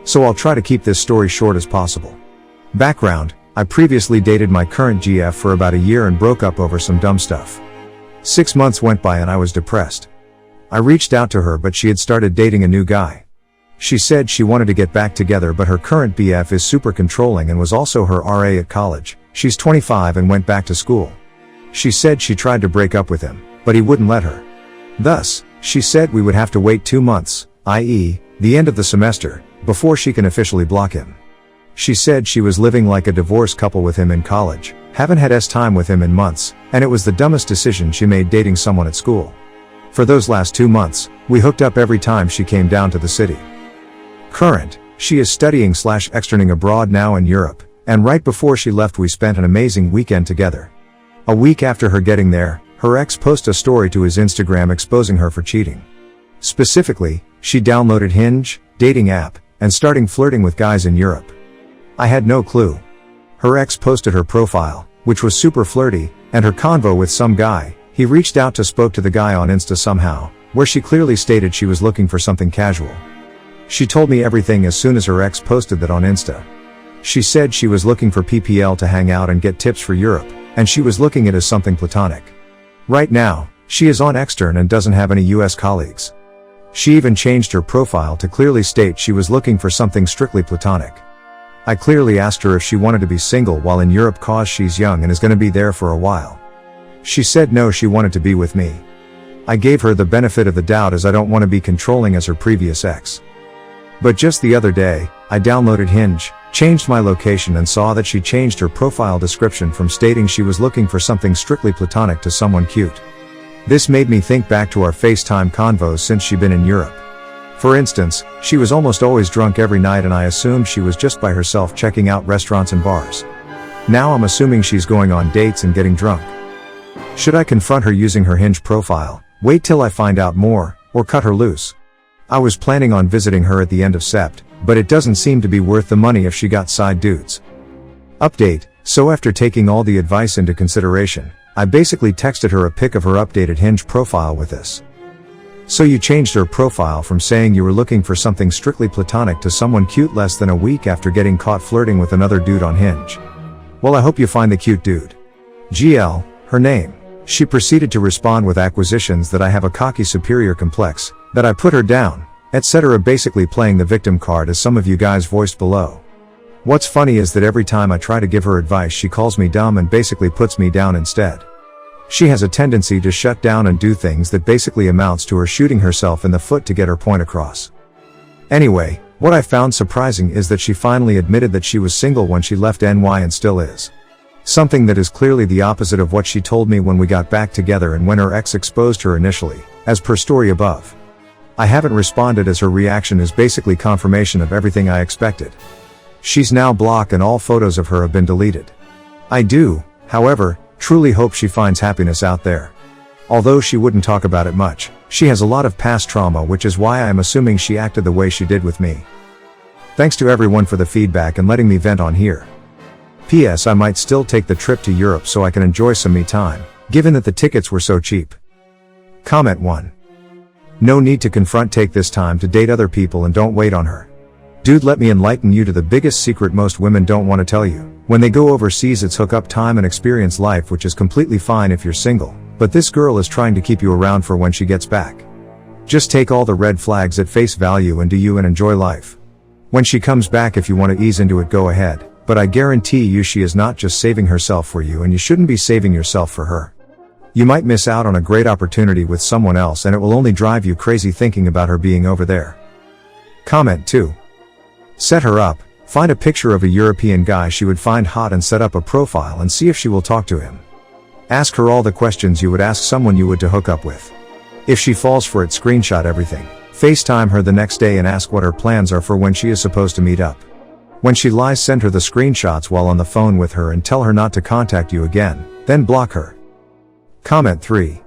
so I'll try to keep this story short as possible. Background: I previously dated my current GF for about a year and broke up over some dumb stuff. 6 months went by and I was depressed. I reached out to her, but she had started dating a new guy. She said she wanted to get back together, but her current BF is super controlling and was also her RA at college. She's 25 and went back to school. She said she tried to break up with him, but he wouldn't let her. Thus, she said we would have to wait 2 months, i.e., the end of the semester, before she can officially block him. She said she was living like a divorced couple with him in college, haven't had time with him in months, and it was the dumbest decision she made dating someone at school. For those last 2 months, we hooked up every time she came down to the city. Current: she is studying/externing abroad now in Europe, and right before she left we spent an amazing weekend together. A week after her getting there, her ex posted a story to his Instagram exposing her for cheating. Specifically, she downloaded Hinge, dating app, and starting flirting with guys in Europe. I had no clue. Her ex posted her profile, which was super flirty, and her convo with some guy. He reached out to spoke to the guy on Insta somehow, where she clearly stated she was looking for something casual. She told me everything as soon as her ex posted that on Insta. She said she was looking for PPL to hang out and get tips for Europe, and she was looking at it as something platonic. Right now, she is on extern and doesn't have any US colleagues. She even changed her profile to clearly state she was looking for something strictly platonic. I clearly asked her if she wanted to be single while in Europe cause she's young and is going to be there for a while. She said no, she wanted to be with me. I gave her the benefit of the doubt as I don't want to be controlling as her previous ex. But just the other day, I downloaded Hinge, changed my location and saw that she changed her profile description from stating she was looking for something strictly platonic to someone cute. This made me think back to our FaceTime convos since she'd been in Europe. For instance, she was almost always drunk every night and I assumed she was just by herself checking out restaurants and bars. Now I'm assuming she's going on dates and getting drunk. Should I confront her using her Hinge profile, wait till I find out more, or cut her loose? I was planning on visiting her at the end of Sept, but it doesn't seem to be worth the money if she got side dudes. Update: so after taking all the advice into consideration, I basically texted her a pic of her updated Hinge profile with this. So you changed her profile from saying you were looking for something strictly platonic to someone cute less than a week after getting caught flirting with another dude on Hinge. Well, I hope you find the cute dude. GL, her name. She proceeded to respond with acquisitions that I have a cocky superior complex, that I put her down, etc., basically playing the victim card as some of you guys voiced below. What's funny is that every time I try to give her advice she calls me dumb and basically puts me down instead. She has a tendency to shut down and do things that basically amounts to her shooting herself in the foot to get her point across. Anyway, what I found surprising is that she finally admitted that she was single when she left NY and still is. Something that is clearly the opposite of what she told me when we got back together and when her ex exposed her initially, as per story above. I haven't responded as her reaction is basically confirmation of everything I expected. She's now blocked and all photos of her have been deleted. I do, however, truly hope she finds happiness out there. Although she wouldn't talk about it much, she has a lot of past trauma, which is why I am assuming she acted the way she did with me. Thanks to everyone for the feedback and letting me vent on here. P.S. I might still take the trip to Europe so I can enjoy some me time, given that the tickets were so cheap. Comment 1. No need to confront, take this time to date other people and don't wait on her. Dude, let me enlighten you to the biggest secret most women don't want to tell you. When they go overseas it's hook up time and experience life, which is completely fine if you're single, but this girl is trying to keep you around for when she gets back. Just take all the red flags at face value and do you and enjoy life. When she comes back, if you want to ease into it, go ahead, but I guarantee you she is not just saving herself for you and you shouldn't be saving yourself for her. You might miss out on a great opportunity with someone else and it will only drive you crazy thinking about her being over there. Comment 2. Set her up, find a picture of a European guy she would find hot and set up a profile and see if she will talk to him. Ask her all the questions you would ask someone you would to hook up with. If she falls for it, screenshot everything, FaceTime her the next day and ask what her plans are for when she is supposed to meet up. When she lies, send her the screenshots while on the phone with her and tell her not to contact you again, then block her. Comment 3.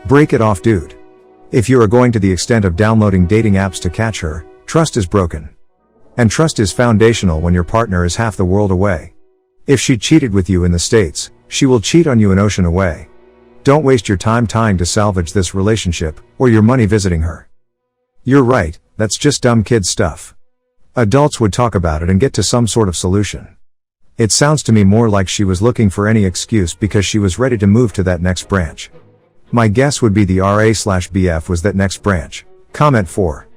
Break it off, dude. If you are going to the extent of downloading dating apps to catch her, trust is broken. And trust is foundational when your partner is half the world away. If she cheated with you in the States, she will cheat on you an ocean away. Don't waste your time trying to salvage this relationship, or your money visiting her. You're right, that's just dumb kid stuff. Adults would talk about it and get to some sort of solution. It sounds to me more like she was looking for any excuse because she was ready to move to that next branch. My guess would be the RA/BF was that next branch. Comment 4.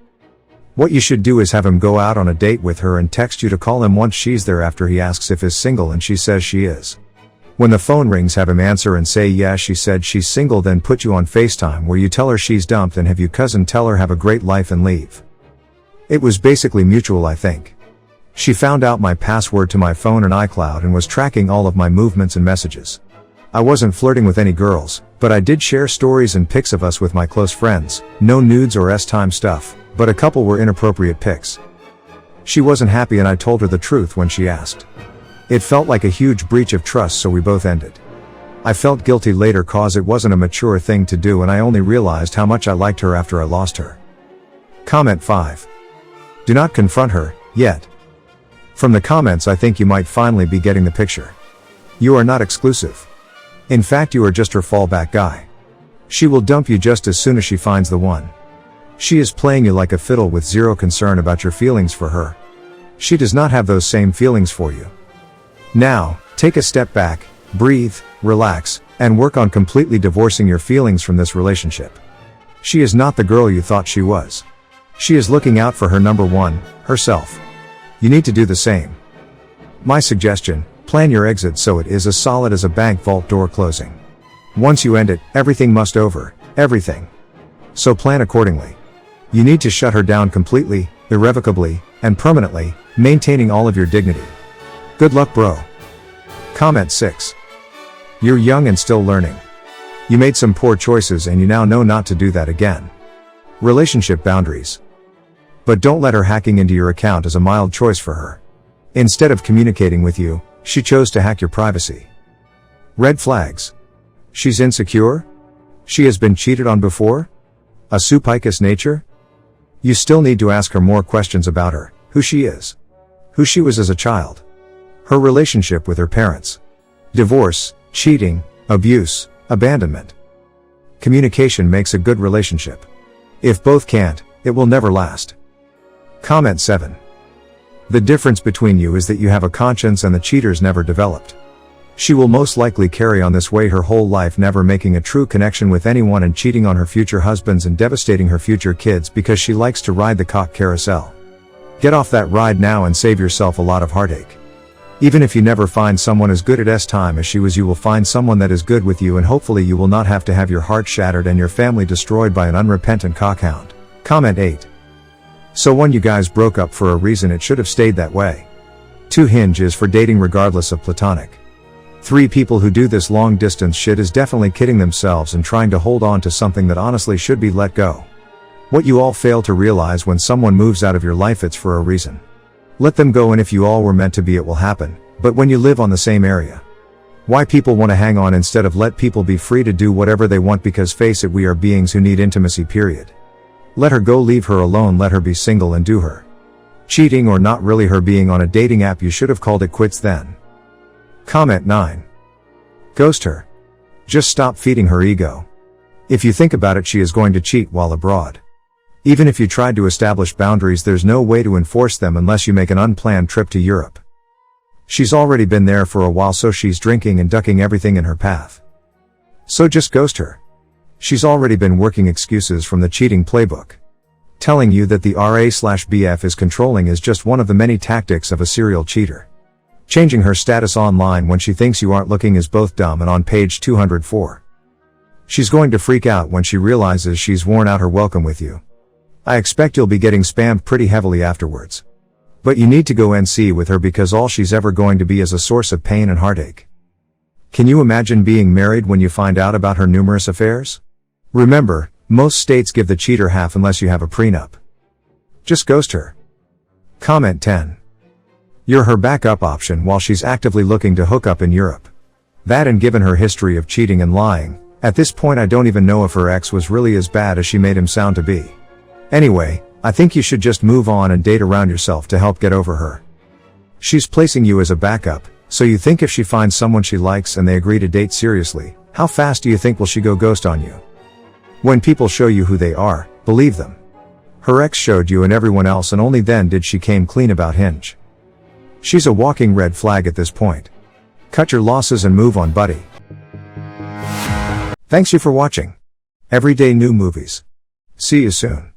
What you should do is have him go out on a date with her and text you to call him once she's there after he asks if he's single and she says she is. When the phone rings, have him answer and say yeah she said she's single, then put you on FaceTime where you tell her she's dumped and have your cousin tell her have a great life and leave. It was basically mutual, I think. She found out my password to my phone and iCloud and was tracking all of my movements and messages. I wasn't flirting with any girls, but I did share stories and pics of us with my close friends, no nudes or S-time stuff, but a couple were inappropriate pics. She wasn't happy and I told her the truth when she asked. It felt like a huge breach of trust, so we both ended. I felt guilty later cause it wasn't a mature thing to do and I only realized how much I liked her after I lost her. Comment 5. Do not confront her, yet. From the comments I think you might finally be getting the picture. You are not exclusive. In fact, you are just her fallback guy. She will dump you just as soon as she finds the one. She is playing you like a fiddle with zero concern about your feelings for her. She does not have those same feelings for you. Now, take a step back, breathe, relax, and work on completely divorcing your feelings from this relationship. She is not the girl you thought she was. She is looking out for her number one, herself. You need to do the same. My suggestion, plan your exit so it is as solid as a bank vault door closing. Once you end it, everything must over, everything. So plan accordingly. You need to shut her down completely, irrevocably, and permanently, maintaining all of your dignity. Good luck, bro. Comment 6. You're young and still learning. You made some poor choices and you now know not to do that again. Relationship boundaries. But don't let her hacking into your account as a mild choice for her. Instead of communicating with you, she chose to hack your privacy. Red flags. She's insecure? She has been cheated on before? A supicus nature? You still need to ask her more questions about her, who she is, who she was as a child, her relationship with her parents, divorce, cheating, abuse, abandonment. Communication makes a good relationship. If both can't, it will never last. Comment 7. The difference between you is that you have a conscience and the cheaters never developed. She will most likely carry on this way her whole life, never making a true connection with anyone and cheating on her future husbands and devastating her future kids because she likes to ride the cock carousel. Get off that ride now and save yourself a lot of heartache. Even if you never find someone as good at S-time as she was, you will find someone that is good with you, and hopefully you will not have to have your heart shattered and your family destroyed by an unrepentant cockhound. Comment 8. So when you guys broke up for a reason, it should have stayed that way. 2 Hinge is for dating regardless of platonic. 3 People who do this long distance shit is definitely kidding themselves and trying to hold on to something that honestly should be let go. What you all fail to realize, when someone moves out of your life, it's for a reason. Let them go, and if you all were meant to be, it will happen, but when you live on the same area. Why people want to hang on instead of let people be free to do whatever they want, because face it, we are beings who need intimacy, period. Let her go, leave her alone, let her be single and do her cheating, or not really her being on a dating app. You should have called it quits then. Comment 9. Ghost her. Just stop feeding her ego. If you think about it, she is going to cheat while abroad. Even if you tried to establish boundaries, there's no way to enforce them unless you make an unplanned trip to Europe. She's already been there for a while, so she's drinking and ducking everything in her path. So just ghost her. She's already been working excuses from the cheating playbook. Telling you that the RA/BF is controlling is just one of the many tactics of a serial cheater. Changing her status online when she thinks you aren't looking is both dumb and on page 204. She's going to freak out when she realizes she's worn out her welcome with you. I expect you'll be getting spammed pretty heavily afterwards. But you need to go NC with her, because all she's ever going to be is a source of pain and heartache. Can you imagine being married when you find out about her numerous affairs? Remember, most states give the cheater half unless you have a prenup. Just ghost her. Comment 10. You're her backup option while she's actively looking to hook up in Europe. That, and given her history of cheating and lying, at this point I don't even know if her ex was really as bad as she made him sound to be. Anyway, I think you should just move on and date around yourself to help get over her. She's placing you as a backup, so you think if she finds someone she likes and they agree to date seriously, how fast do you think will she go ghost on you? When people show you who they are, believe them. Her ex showed you and everyone else, and only then did she came clean about Hinge. She's a walking red flag at this point. Cut your losses and move on, buddy. Thanks you for watching. Everyday new movies. See you soon.